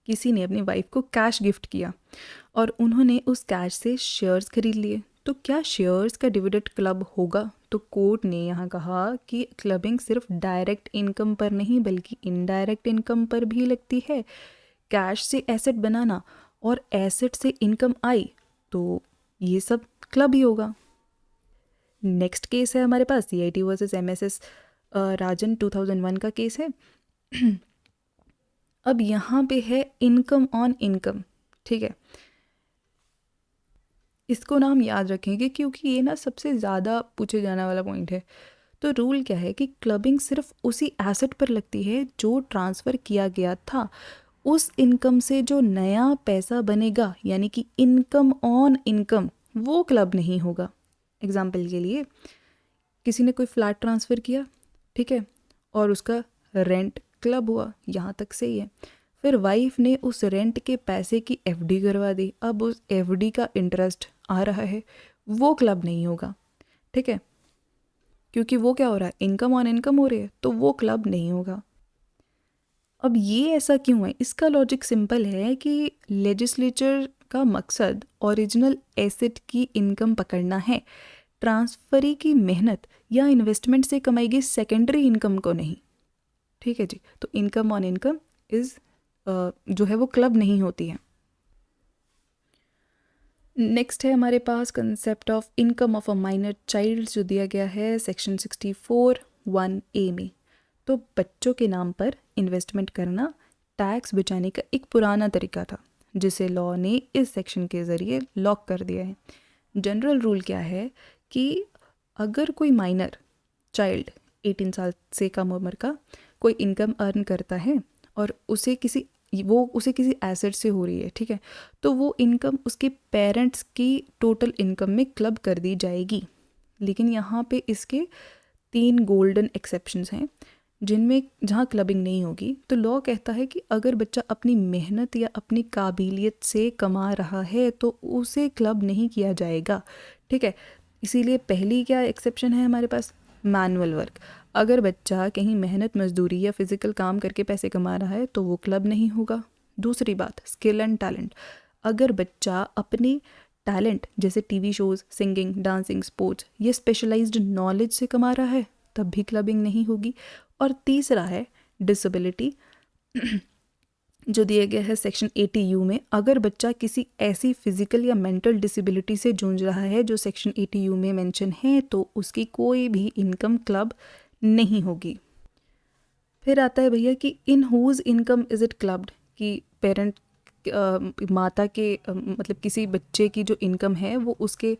किसी ने अपनी वाइफ को कैश गिफ्ट किया और उन्होंने उस कैश से शेयर्स खरीद लिए, तो क्या शेयर्स का डिविडेंड क्लब होगा? तो कोर्ट ने यहाँ कहा कि क्लबिंग सिर्फ डायरेक्ट इनकम पर नहीं बल्कि इनडायरेक्ट इनकम पर भी लगती है। कैश से एसेट बनाना और एसेट से इनकम आई तो ये सब क्लब ही होगा। नेक्स्ट केस है हमारे पास CIT वर्सेस MSS राजन 2001 का केस है। अब यहाँ पे है इनकम ऑन इनकम। ठीक है, इसको नाम याद रखेंगे क्योंकि ये ना सबसे ज़्यादा पूछे जाने वाला पॉइंट है। तो रूल क्या है कि क्लबिंग सिर्फ उसी एसेट पर लगती है जो ट्रांसफ़र किया गया था। उस इनकम से जो नया पैसा बनेगा यानी कि इनकम ऑन इनकम, वो क्लब नहीं होगा। एग्जाम्पल के लिए किसी ने कोई फ्लैट ट्रांसफ़र किया, ठीक है, और उसका रेंट क्लब हुआ, यहाँ तक सही है। फिर वाइफ ने उस रेंट के पैसे की FD करवा दी, अब उस FD का इंटरेस्ट आ रहा है, वो क्लब नहीं होगा। ठीक है, क्योंकि वो क्या हो रहा है, इनकम ऑन इनकम हो रही है, तो वो क्लब नहीं होगा। अब ये ऐसा क्यों है? इसका लॉजिक सिंपल है कि लेजिस्लेचर का मकसद ओरिजिनल एसेट की इनकम पकड़ना है, ट्रांसफरी की मेहनत या इन्वेस्टमेंट से कमाई गई सेकेंडरी इनकम को नहीं। ठीक है जी, तो इनकम ऑन इनकम इज़ जो है वो क्लब नहीं होती है। नेक्स्ट है हमारे पास concept of income of a minor child जो दिया गया है सेक्शन 64(1)(a) में। तो बच्चों के नाम पर इन्वेस्टमेंट करना टैक्स बचाने का एक पुराना तरीका था जिसे लॉ ने इस सेक्शन के ज़रिए लॉक कर दिया है। जनरल रूल क्या है कि अगर कोई माइनर चाइल्ड 18 साल से कम उम्र का कोई इनकम अर्न करता है और उसे किसी एसेट से हो रही है, ठीक है, तो वो इनकम उसके पेरेंट्स की टोटल इनकम में क्लब कर दी जाएगी। लेकिन यहाँ पे इसके 3 गोल्डन एक्सेप्शंस हैं जहाँ क्लबिंग नहीं होगी। तो लॉ कहता है कि अगर बच्चा अपनी मेहनत या अपनी काबिलियत से कमा रहा है तो उसे क्लब नहीं किया जाएगा। ठीक है, इसीलिए पहली क्या एक्सेप्शन है हमारे पास, मैनुअल वर्क। अगर बच्चा कहीं मेहनत मजदूरी या फिजिकल काम करके पैसे कमा रहा है तो वो क्लब नहीं होगा। दूसरी बात, स्किल एंड टैलेंट। अगर बच्चा अपनी टैलेंट जैसे TV shows, singing, dancing, sports ये स्पेशलाइज्ड नॉलेज से कमा रहा है तब भी क्लबिंग नहीं होगी। और तीसरा है डिसेबिलिटी जो दिया गया है सेक्शन 80U में। अगर बच्चा किसी ऐसी फिजिकल या मेंटल डिसेबिलिटी से जूझ रहा है जो सेक्शन 80U में मेंशन है तो उसकी कोई भी इनकम क्लब नहीं होगी। फिर आता है भैया कि in whose income is it clubbed, कि पेरेंट माता के मतलब किसी बच्चे की जो इनकम है वो उसके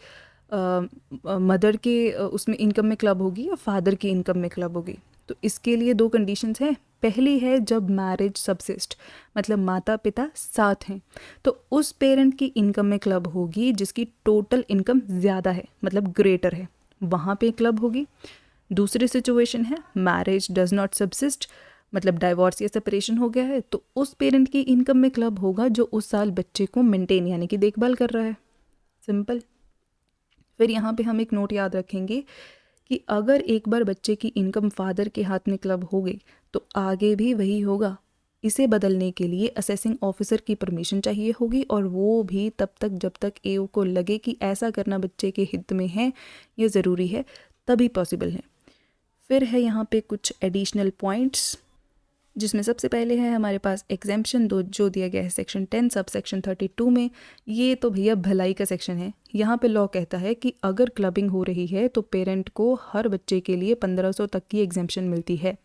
मदर के उसमें इनकम में क्लब होगी या फादर की इनकम में क्लब होगी। तो इसके लिए 2 कंडीशंस हैं। पहली है जब मैरिज सबसिस्ट, मतलब माता पिता साथ हैं, तो उस पेरेंट की इनकम में क्लब होगी जिसकी टोटल इनकम ज़्यादा है, मतलब ग्रेटर है, वहाँ पे क्लब होगी। दूसरी सिचुएशन है मैरिज डज नॉट सबसिस्ट, मतलब डाइवोर्स या सेपरेशन हो गया है, तो उस पेरेंट की इनकम में क्लब होगा जो उस साल बच्चे को मेंटेन यानी कि देखभाल कर रहा है। सिंपल। फिर यहाँ पे हम एक नोट याद रखेंगे कि अगर एक बार बच्चे की इनकम फादर के हाथ में क्लब हो गई तो आगे भी वही होगा। इसे बदलने के लिए असेसिंग ऑफिसर की परमिशन चाहिए होगी और वो भी तब तक जब तक AO को लगे कि ऐसा करना बच्चे के हित में है या ज़रूरी है, तभी पॉसिबल है। फिर है यहाँ पे कुछ एडिशनल पॉइंट्स। जिसमें सबसे पहले है हमारे पास एग्जेम्पशन जो दिया गया है सेक्शन 10 सब सेक्शन 32 में। ये तो भैया भलाई का सेक्शन है। यहाँ पे लॉ कहता है कि अगर क्लबिंग हो रही है तो पेरेंट को हर बच्चे के लिए 1500 तक की एग्जेम्पशन मिलती है।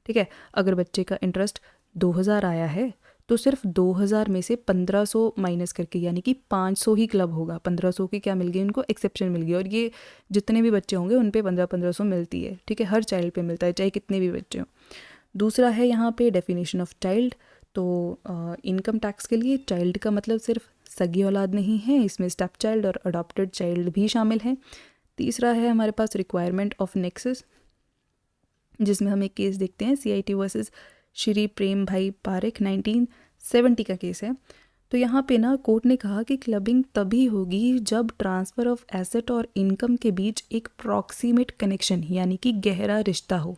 ठीक है, अगर बच्चे का इंटरेस्ट 2000 आया है तो सिर्फ 2000 में से 1500 माइनस करके यानी कि 500 ही क्लब होगा। 1500 की क्या मिल गई उनको, एक्सेप्शन मिल गई, और ये जितने भी बच्चे होंगे उन पे 1500 मिलती है। ठीक है, हर चाइल्ड पे मिलता है चाहे कितने भी बच्चे हों। दूसरा है यहाँ पे डेफिनेशन ऑफ चाइल्ड। तो इनकम टैक्स के लिए चाइल्ड का मतलब सिर्फ सगी औलाद नहीं है, इसमें स्टेप चाइल्ड और अडॉप्टेड चाइल्ड भी शामिल हैं। तीसरा है हमारे पास रिक्वायरमेंट ऑफ नेक्सस, जिसमें हम एक केस देखते हैं CIT वर्सेस श्री प्रेम भाई पारेख 1970 का केस है। तो यहाँ पे ना कोर्ट ने कहा कि क्लबिंग तभी होगी जब ट्रांसफ़र ऑफ एसेट और इनकम के बीच एक प्रॉक्सिमेट कनेक्शन यानी कि गहरा रिश्ता हो।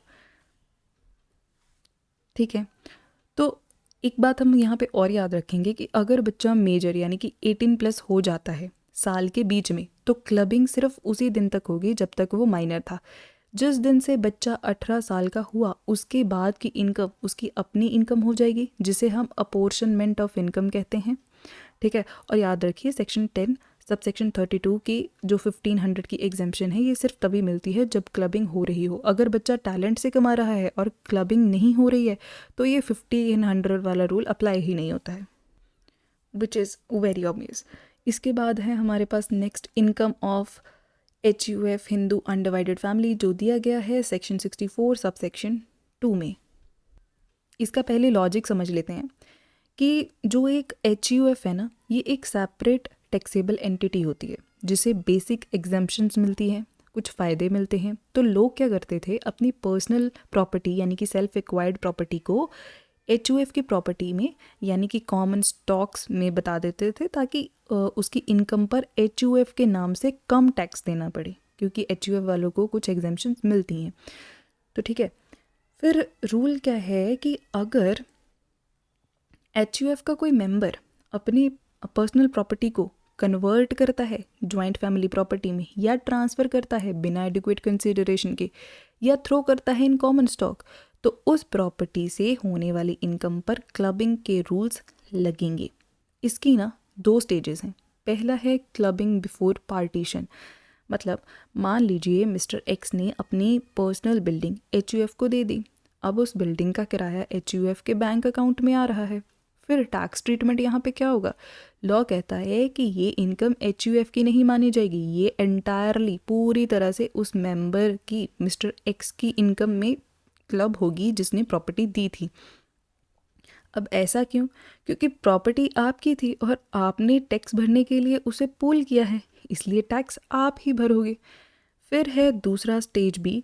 ठीक है, तो एक बात हम यहाँ पे और याद रखेंगे कि अगर बच्चा मेजर यानी कि 18+ हो जाता है साल के बीच में, तो क्लबिंग सिर्फ उसी दिन तक होगी जब तक वो माइनर था। जिस दिन से बच्चा 18 साल का हुआ उसके बाद की इनकम उसकी अपनी इनकम हो जाएगी, जिसे हम अपोर्शनमेंट ऑफ इनकम कहते हैं। ठीक है, और याद रखिए सेक्शन 10 सब सेक्शन 32 की जो 1500 की एग्जेम्पशन है ये सिर्फ तभी मिलती है जब क्लबिंग हो रही हो। अगर बच्चा टैलेंट से कमा रहा है और क्लबिंग नहीं हो रही है तो ये 1500 वाला रूल अप्लाई ही नहीं होता है, विच इज़ वेरी ऑब्वियस। इसके बाद है हमारे पास next income of HUF Hindu undivided family, जो दिया गया है सेक्शन 64 सब सेक्शन 2 में। इसका पहले लॉजिक समझ लेते हैं कि जो एक HUF है ना, ये एक सेपरेट टैक्सेबल एंटिटी होती है जिसे बेसिक एग्जेम्पशंस मिलती हैं, कुछ फ़ायदे मिलते हैं। तो लोग क्या करते थे, अपनी पर्सनल प्रॉपर्टी यानी कि सेल्फ एक्वायर्ड प्रॉपर्टी को HUF की प्रॉपर्टी में यानी कि कॉमन स्टॉक्स में बता देते थे ताकि उसकी इनकम पर HUF के नाम से कम टैक्स देना पड़े, क्योंकि HUF वालों को कुछ एग्जेम्पशंस मिलती हैं। तो ठीक है, फिर रूल क्या है कि अगर HUF का कोई मेंबर अपनी पर्सनल प्रॉपर्टी को कन्वर्ट करता है जॉइंट फैमिली प्रॉपर्टी में, या ट्रांसफ़र करता है बिना एडिक्वेट कंसिडरेशन के, या थ्रो करता है इन कॉमन स्टॉक, तो उस प्रॉपर्टी से होने वाली इनकम पर क्लबिंग के रूल्स लगेंगे। इसकी ना 2 स्टेजेस हैं। पहला है क्लबिंग बिफोर पार्टीशन, मतलब मान लीजिए मिस्टर X ने अपनी पर्सनल बिल्डिंग HUF को दे दी। अब उस बिल्डिंग का किराया HUF के बैंक अकाउंट में आ रहा है। फिर टैक्स ट्रीटमेंट यहाँ पे क्या होगा, लॉ कहता है कि ये इनकम HUF की नहीं मानी जाएगी, ये एंटायरली पूरी तरह से उस मेंबर की मिस्टर X की इनकम में क्लब होगी जिसने प्रॉपर्टी दी थी। अब ऐसा क्यों, क्योंकि प्रॉपर्टी आपकी थी और आपने टैक्स भरने के लिए उसे पूल किया है, इसलिए टैक्स आप ही भरोगे। फिर है दूसरा स्टेज भी,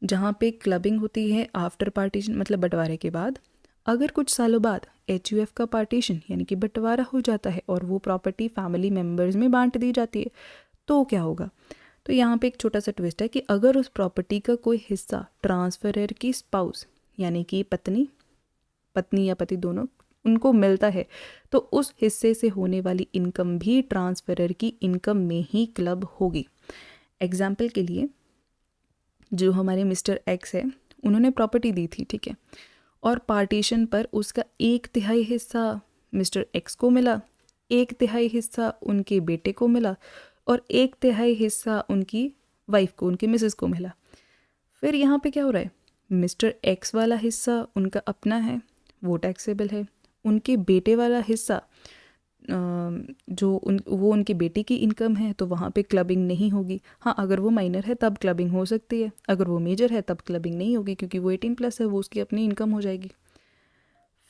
जहाँ पे क्लबिंग होती है आफ्टर पार्टीशन, मतलब बंटवारे के बाद। अगर कुछ सालों बाद HUF का पार्टीशन यानी कि बंटवारा हो जाता है और वो प्रॉपर्टी फैमिली मेम्बर्स में बांट दी जाती है, तो क्या होगा। तो यहाँ पे एक छोटा सा ट्विस्ट है कि अगर उस प्रॉपर्टी का कोई हिस्सा ट्रांसफरर की स्पाउस यानी कि पत्नी या पति दोनों उनको मिलता है, तो उस हिस्से से होने वाली इनकम भी ट्रांसफरर की इनकम में ही क्लब होगी। एग्जाम्पल के लिए, जो हमारे मिस्टर X है उन्होंने प्रॉपर्टी दी थी, ठीक है, और पार्टीशन पर उसका 1/3 हिस्सा मिस्टर X को मिला, 1/3 हिस्सा उनके बेटे को मिला और 1/3 हिस्सा उनकी वाइफ को, उनकी मिसेस को मिला। फिर यहाँ पे क्या हो रहा है, मिस्टर X वाला हिस्सा उनका अपना है, वो टैक्सेबल है। उनके बेटे वाला हिस्सा वो उनकी बेटी की इनकम है, तो वहाँ पे क्लबिंग नहीं होगी। हाँ, अगर वो माइनर है तब क्लबिंग हो सकती है, अगर वो मेजर है तब क्लबिंग नहीं होगी, क्योंकि वो 18+ है, वो उसकी अपनी इनकम हो जाएगी।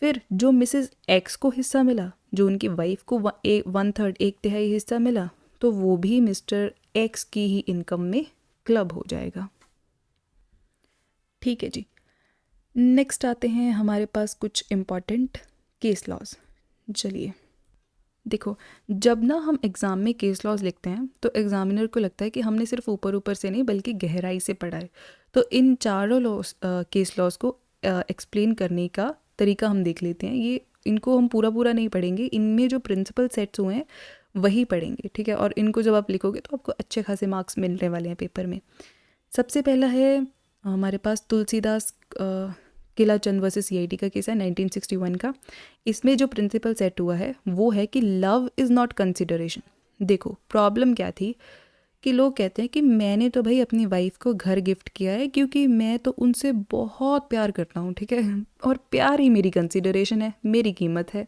फिर जो मिसेस X को हिस्सा मिला, जो उनकी वाइफ को 1/3 1/3 हिस्सा मिला, तो वो भी मिस्टर X की ही इनकम में क्लब हो जाएगा। ठीक है जी, नेक्स्ट आते हैं हमारे पास कुछ इम्पॉर्टेंट केस लॉज। चलिए देखो, जब ना हम एग्ज़ाम में केस लॉज लिखते हैं तो एग्जामिनर को लगता है कि हमने सिर्फ ऊपर ऊपर से नहीं बल्कि गहराई से पढ़ा है। तो इन चारों केस लॉज को एक्सप्लेन करने का तरीका हम देख लेते हैं। ये इनको हम पूरा नहीं पढ़ेंगे, इनमें जो प्रिंसिपल सेट्स हुए हैं वही पढ़ेंगे, ठीक है। और इनको जब आप लिखोगे तो आपको अच्छे खासे मार्क्स मिलने वाले हैं पेपर में। सबसे पहला है हमारे पास तुलसीदास किला चंद वर्सेस सीआईटी का केस है 1961 का। इसमें जो प्रिंसिपल सेट हुआ है वो है कि लव इज़ नॉट कंसिडरेशन। देखो प्रॉब्लम क्या थी कि लोग कहते हैं कि मैंने तो भाई अपनी वाइफ को घर गिफ्ट किया है क्योंकि मैं तो उनसे बहुत प्यार करता हूँ, ठीक है, और प्यार ही मेरी कंसिडरेशन है, मेरी कीमत है।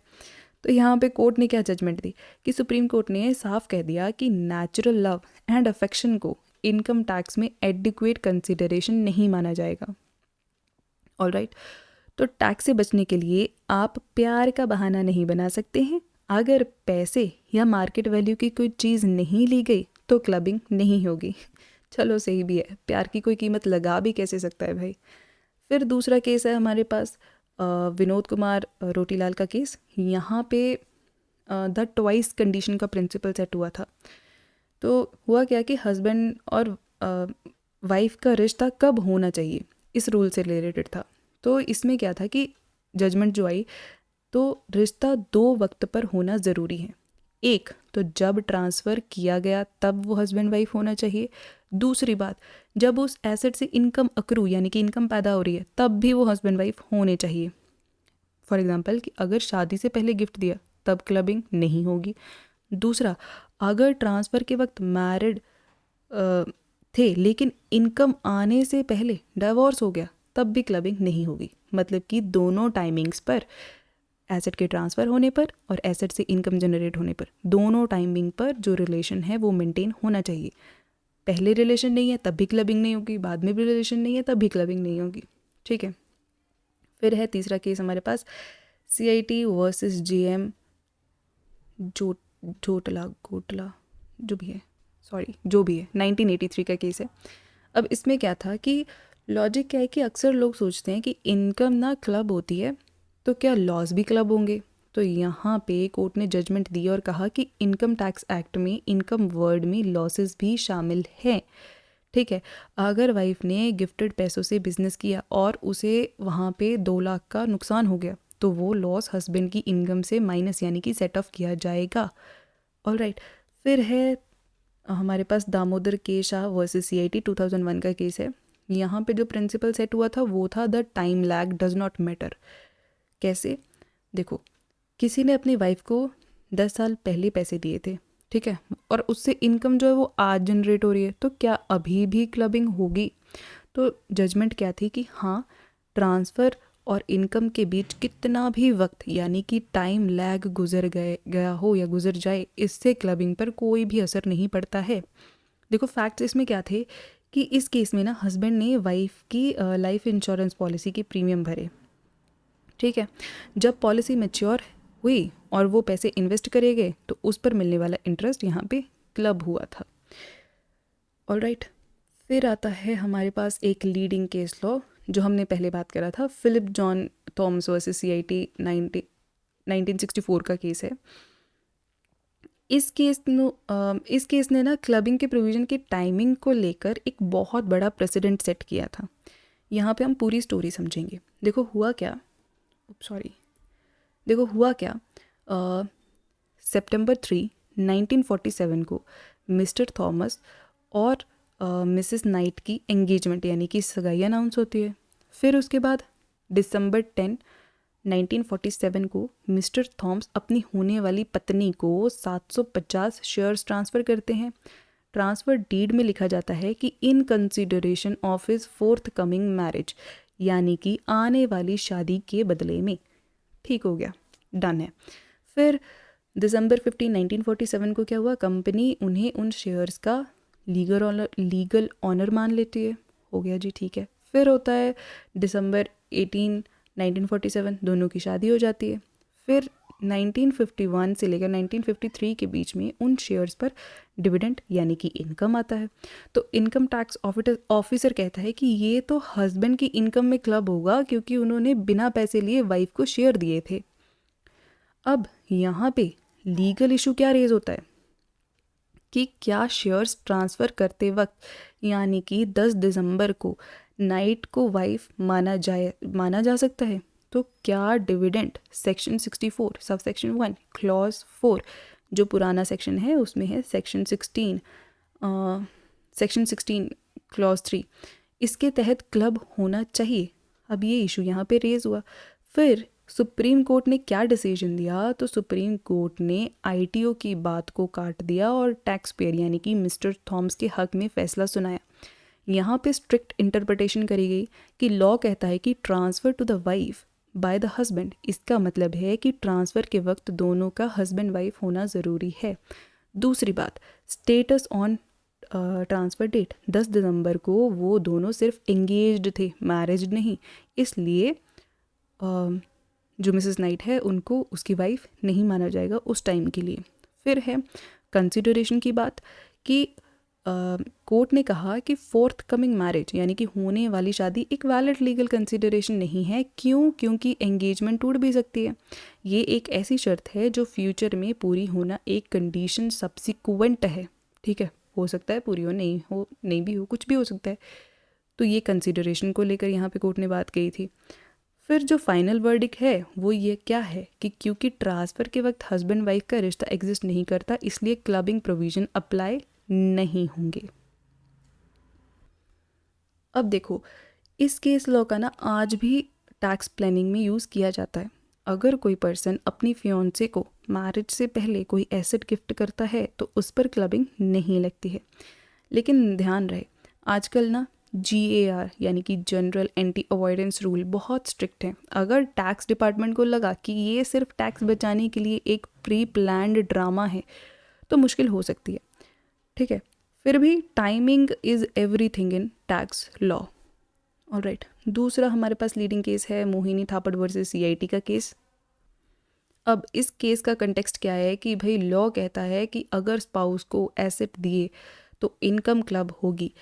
तो यहाँ पे कोर्ट ने क्या जजमेंट दी कि सुप्रीम कोर्ट ने साफ कह दिया कि नेचुरल लव एंड अफेक्शन को इनकम टैक्स में एडिक्वेट कंसिडरेशन नहीं माना जाएगा। ऑलराइट, तो टैक्स से बचने के लिए आप प्यार का बहाना नहीं बना सकते हैं। अगर पैसे या मार्केट वैल्यू की कोई चीज़ नहीं ली गई तो क्लबिंग नहीं होगी। चलो सही भी है, प्यार की कोई कीमत लगा भी कैसे सकता है भाई। फिर दूसरा केस है हमारे पास विनोद कुमार रोटीलाल का केस। यहाँ पे द ट्वाइस कंडीशन का प्रिंसिपल सेट हुआ था। तो हुआ क्या कि हस्बैंड और वाइफ का रिश्ता कब होना चाहिए इस रूल से रिलेटेड था। तो इसमें क्या था कि जजमेंट जो आई तो रिश्ता 2 वक्त पर होना ज़रूरी है। एक तो जब ट्रांसफ़र किया गया तब वो हस्बैंड वाइफ होना चाहिए। दूसरी बात, जब उस एसेट से इनकम अक्रू यानी कि इनकम पैदा हो रही है तब भी वो हस्बैंड वाइफ होने चाहिए। फॉर एग्जांपल कि अगर शादी से पहले गिफ्ट दिया तब क्लबिंग नहीं होगी। दूसरा, अगर ट्रांसफ़र के वक्त मैरिड थे लेकिन इनकम आने से पहले डिवोर्स हो गया तब भी क्लबिंग नहीं होगी। मतलब कि दोनों टाइमिंग्स पर, एसेट के ट्रांसफ़र होने पर और एसेट से इनकम जनरेट होने पर, दोनों टाइमिंग पर जो रिलेशन है वो मेंटेन होना चाहिए। पहले रिलेशन नहीं है तब भी क्लबिंग नहीं होगी, बाद में भी रिलेशन नहीं है तब भी क्लबिंग नहीं होगी, ठीक है। फिर है तीसरा केस हमारे पास सीआईटी वर्सेस जीएम जोटला गोटला जो भी है, सॉरी जो भी है, 1983 का केस है। अब इसमें क्या था कि लॉजिक क्या है कि अक्सर लोग सोचते हैं कि इनकम ना क्लब होती है तो क्या लॉस भी क्लब होंगे। तो यहाँ पे कोर्ट ने जजमेंट दी और कहा कि इनकम टैक्स एक्ट में इनकम वर्ड में लॉसेस भी शामिल हैं, ठीक है। अगर वाइफ ने गिफ्टेड पैसों से बिजनेस किया और उसे वहाँ पे 2 लाख का नुकसान हो गया तो वो लॉस हस्बैंड की इनकम से माइनस यानी कि सेट ऑफ किया जाएगा। ऑलराइट, फिर है हमारे पास दामोदर के शाह वर्सेस सीआईटी 2001 का केस है। यहाँ पे जो प्रिंसिपल सेट हुआ था वो था the time lag does not matter. कैसे? देखो, किसी ने अपनी वाइफ को 10 साल पहले पैसे दिए थे, ठीक है, और उससे इनकम जो है वो आज जनरेट हो रही है, तो क्या अभी भी क्लबिंग होगी? तो जजमेंट क्या थी कि हाँ, ट्रांसफ़र और इनकम के बीच कितना भी वक्त यानी कि टाइम लैग गुजर गया हो या गुजर जाए, इससे क्लबिंग पर कोई भी असर नहीं पड़ता है। देखो फैक्ट्स इसमें क्या थे कि इस केस में ना हस्बैंड ने वाइफ की लाइफ इंश्योरेंस पॉलिसी के प्रीमियम भरे, ठीक है। जब पॉलिसी मैच्योर हुई और वो पैसे इन्वेस्ट करे गए तो उस पर मिलने वाला इंटरेस्ट यहाँ पे क्लब हुआ था। ऑलराइट, फिर आता है हमारे पास एक लीडिंग केस लॉ जो हमने पहले बात करा था, Philip John Thomas versus CIT 1964 का केस है। इस केस ने ना क्लबिंग के प्रोविज़न की टाइमिंग को लेकर एक बहुत बड़ा प्रेसिडेंट सेट किया था। यहाँ पे हम पूरी स्टोरी समझेंगे। देखो हुआ क्या सितंबर 3, 1947 को मिस्टर थॉमस और मिसेस नाइट की एंगेजमेंट यानी कि सगाई अनाउंस होती है। फिर उसके बाद दिसंबर 10, 1947 को मिस्टर थॉमस अपनी होने वाली पत्नी को 750 शेयर्स ट्रांसफ़र करते हैं। ट्रांसफ़र डीड में लिखा जाता है कि in consideration of his fourth coming marriage, यानी कि आने वाली शादी के बदले में। ठीक हो गया, डन है। फिर दिसंबर 15, 1947 को क्या हुआ, कंपनी उन्हें उन शेयर्स का लीगल ऑनर मान लेती है। हो गया जी, ठीक है। फिर होता है दिसंबर 18, 1947, दोनों की शादी हो जाती है। फिर 1951 से लेकर 1953 के बीच में उन शेयर्स पर डिविडेंड यानी कि इनकम आता है। तो इनकम टैक्स ऑफिसर कहता है कि ये तो हस्बैंड की इनकम में क्लब होगा क्योंकि उन्होंने बिना पैसे लिए वाइफ को शेयर दिए थे। अब यहाँ पे लीगल इशू क्या रेज होता है कि क्या शेयर्स ट्रांसफ़र करते वक्त यानी कि 10 दिसंबर को नाइट को वाइफ माना जा सकता है? तो क्या dividend section 64 sub section 1 clause 4 जो पुराना सेक्शन है उसमें है सेक्शन 16 क्लॉज 3, इसके तहत क्लब होना चाहिए? अब ये इशू यहाँ पे रेज हुआ। फिर सुप्रीम कोर्ट ने क्या डिसीजन दिया, तो सुप्रीम कोर्ट ने आईटीओ की बात को काट दिया और टैक्स पेयर यानी कि मिस्टर थॉम्स के हक में फैसला सुनाया। यहाँ पे स्ट्रिक्ट इंटरप्रिटेशन करी गई कि लॉ कहता है कि transfer to the wife by the husband, इसका मतलब है कि ट्रांसफ़र के वक्त दोनों का हस्बैंड वाइफ होना ज़रूरी है। दूसरी बात, स्टेटस ऑन ट्रांसफ़र डेट 10 दिसंबर को वो दोनों सिर्फ एंगेज्ड थे, मैरिज नहीं, इसलिए जो मिसेस नाइट है उनको उसकी वाइफ नहीं माना जाएगा उस टाइम के लिए। फिर है कंसिडरेशन की बात कि कोर्ट ने कहा कि फोर्थ कमिंग मैरिज यानी कि होने वाली शादी एक वैलिड लीगल कंसिडरेशन नहीं है। क्यों? क्योंकि एंगेजमेंट टूट भी सकती है। ये एक ऐसी शर्त है जो फ्यूचर में पूरी होना एक कंडीशन सब्सिक्वेंट है। ठीक है, हो सकता है पूरी हो, नहीं भी हो, कुछ भी हो सकता है। तो ये कंसिडरेशन को लेकर यहाँ पे कोर्ट ने बात कही थी। फिर जो फाइनल वर्डिक्ट है वो ये क्या है कि क्योंकि ट्रांसफ़र के वक्त हस्बैंड वाइफ का रिश्ता एग्जिस्ट नहीं करता, इसलिए क्लबिंग प्रोविज़न अप्लाई नहीं होंगे। अब देखो, इस केस लॉ का ना आज भी टैक्स प्लानिंग में यूज़ किया जाता है। अगर कोई पर्सन अपनी फियांसे को मैरिज से पहले कोई एसेट गिफ्ट करता है तो उस पर क्लबिंग नहीं लगती है। लेकिन ध्यान रहे, आजकल ना GAR यानी कि जनरल एंटी अवॉइडेंस रूल बहुत स्ट्रिक्ट है। अगर टैक्स डिपार्टमेंट को लगा कि ये सिर्फ टैक्स बचाने के लिए एक प्री प्लान्ड ड्रामा है तो मुश्किल हो सकती है। ठीक है, फिर भी timing is everything in tax law. Alright, दूसरा हमारे पास लीडिंग केस है मोहिनी थापड़ वर्सेस CIT का केस। अब इस केस का कंटेक्स्ट क्या है कि भाई लॉ कहता है कि अगर स्पाउस को एसेट दिए तो इनकम क्लब होगी,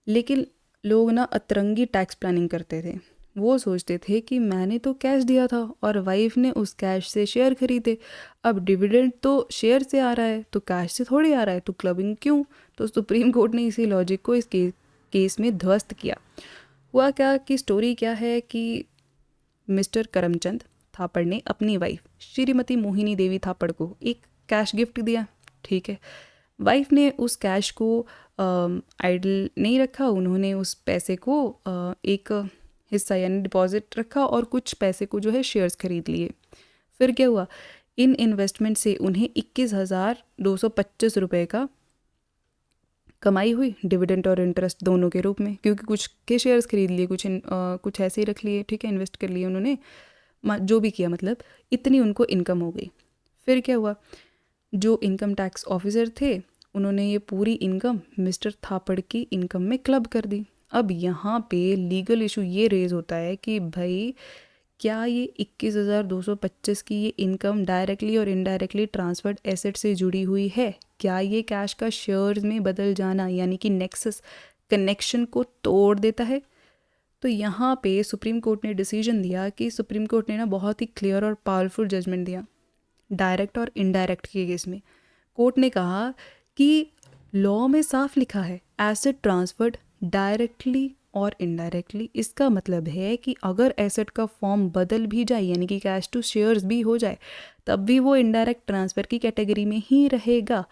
लेकिन लोग ना अतरंगी टैक्स प्लानिंग करते थे। वो सोचते थे कि मैंने तो कैश दिया था और वाइफ ने उस कैश से शेयर खरीदे, अब डिविडेंड तो शेयर से आ रहा है तो कैश से थोड़ी आ रहा है, तो क्लबिंग क्यों? तो सुप्रीम कोर्ट ने इसी लॉजिक को इस केस में ध्वस्त किया। हुआ क्या कि स्टोरी क्या है कि मिस्टर करमचंद थापड़ ने अपनी वाइफ श्रीमती मोहिनी देवी थापड़ को एक कैश गिफ्ट दिया। ठीक है, वाइफ ने उस कैश को आइडल नहीं रखा, उन्होंने उस पैसे को एक हिस्सा यानी डिपॉजिट रखा और कुछ पैसे को जो है शेयर्स खरीद लिए। फिर क्या हुआ, इन इन्वेस्टमेंट से उन्हें 21,225 रुपये का कमाई हुई, डिविडेंड और इंटरेस्ट दोनों के रूप में, क्योंकि कुछ के शेयर्स खरीद लिए, कुछ ऐसे ही रख लिए। ठीक है, इन्वेस्ट कर लिए उन्होंने, जो भी किया, मतलब इतनी उनको इनकम हो गई। फिर क्या हुआ, जो इनकम टैक्स ऑफिसर थे उन्होंने ये पूरी इनकम मिस्टर थापड़ की इनकम में क्लब कर दी। अब यहाँ पे लीगल इशू ये रेज होता है कि भाई क्या ये 21,225 की ये इनकम डायरेक्टली और इनडायरेक्टली ट्रांसफर्ड एसेट से जुड़ी हुई है? क्या ये कैश का शेयर्स में बदल जाना यानी कि नेक्सस कनेक्शन को तोड़ देता है? तो यहाँ पे सुप्रीम कोर्ट ने डिसीजन दिया कि सुप्रीम कोर्ट ने ना बहुत ही क्लियर और पावरफुल जजमेंट दिया डायरेक्ट और इनडायरेक्ट के केस में। कोर्ट ने कहा कि लॉ में साफ लिखा है एसेट ट्रांसफर्ड डायरेक्टली और इनडायरेक्टली। इसका मतलब है कि अगर एसेट का फॉर्म बदल भी जाए यानी कि कैश टू शेयर्स भी हो जाए तब भी वो इनडायरेक्ट ट्रांसफ़र की कैटेगरी में ही रहेगा।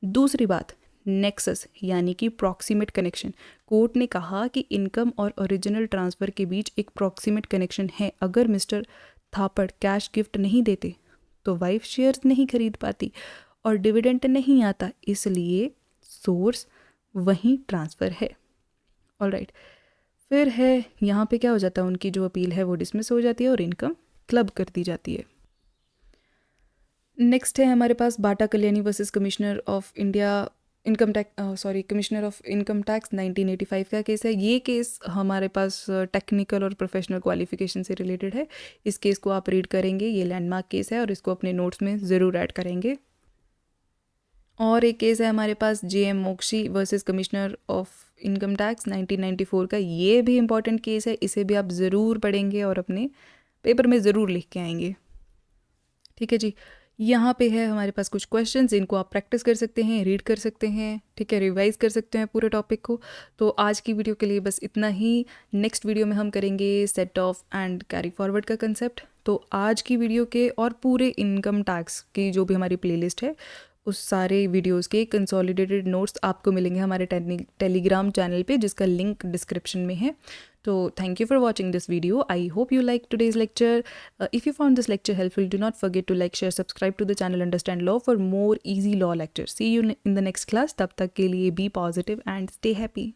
दूसरी बात, नेक्सस यानी कि प्रॉक्सिमेट कनेक्शन। कोर्ट ने कहा कि इनकम और ओरिजिनल ट्रांसफ़र के बीच एक प्रॉक्सिमेट कनेक्शन है। अगर मिस्टर थापड़ कैश गिफ्ट नहीं देते तो वाइफ शेयर्स नहीं खरीद पाती और डिविडेंड नहीं आता, इसलिए सोर्स वहीं ट्रांसफ़र है। ऑलराइट, फिर है यहाँ पे क्या हो जाता है, उनकी जो अपील है वो डिसमिस हो जाती है और इनकम क्लब कर दी जाती है। नेक्स्ट है हमारे पास Bata Kalyani versus commissioner of India commissioner of income tax 1985 का केस है। ये केस हमारे पास टेक्निकल और प्रोफेशनल क्वालिफिकेशन से रिलेटेड है। इस केस को आप रीड करेंगे, ये लैंडमार्क केस है और इसको अपने नोट्स में ज़रूर ऐड करेंगे। और एक केस है हमारे पास JM मोक्षी versus commissioner of income tax 1994 का। ये भी इम्पॉर्टेंट केस है, इसे भी आप ज़रूर पढ़ेंगे और अपने पेपर में ज़रूर लिख के आएंगे। ठीक है जी, यहाँ पे है हमारे पास कुछ क्वेश्चंस, इनको आप प्रैक्टिस कर सकते हैं, रीड कर सकते हैं, ठीक है, रिवाइज कर सकते हैं पूरे टॉपिक को। तो आज की वीडियो के लिए बस इतना ही। नेक्स्ट वीडियो में हम करेंगे set of and carry forward का कंसेप्ट। तो आज की वीडियो के और पूरे इनकम टैक्स की जो भी हमारी प्लेलिस्ट है उस सारे वीडियोस के कंसोलिडेटेड नोट्स आपको मिलेंगे हमारे टेलीग्राम चैनल पे, जिसका लिंक डिस्क्रिप्शन में है। तो thank you for watching this video. I hope you liked today's lecture. If you found this lecture helpful, do not forget to like, share, subscribe to the channel Understand Law for more easy law lectures. See you in the next class. तब तक के लिए be positive and stay happy.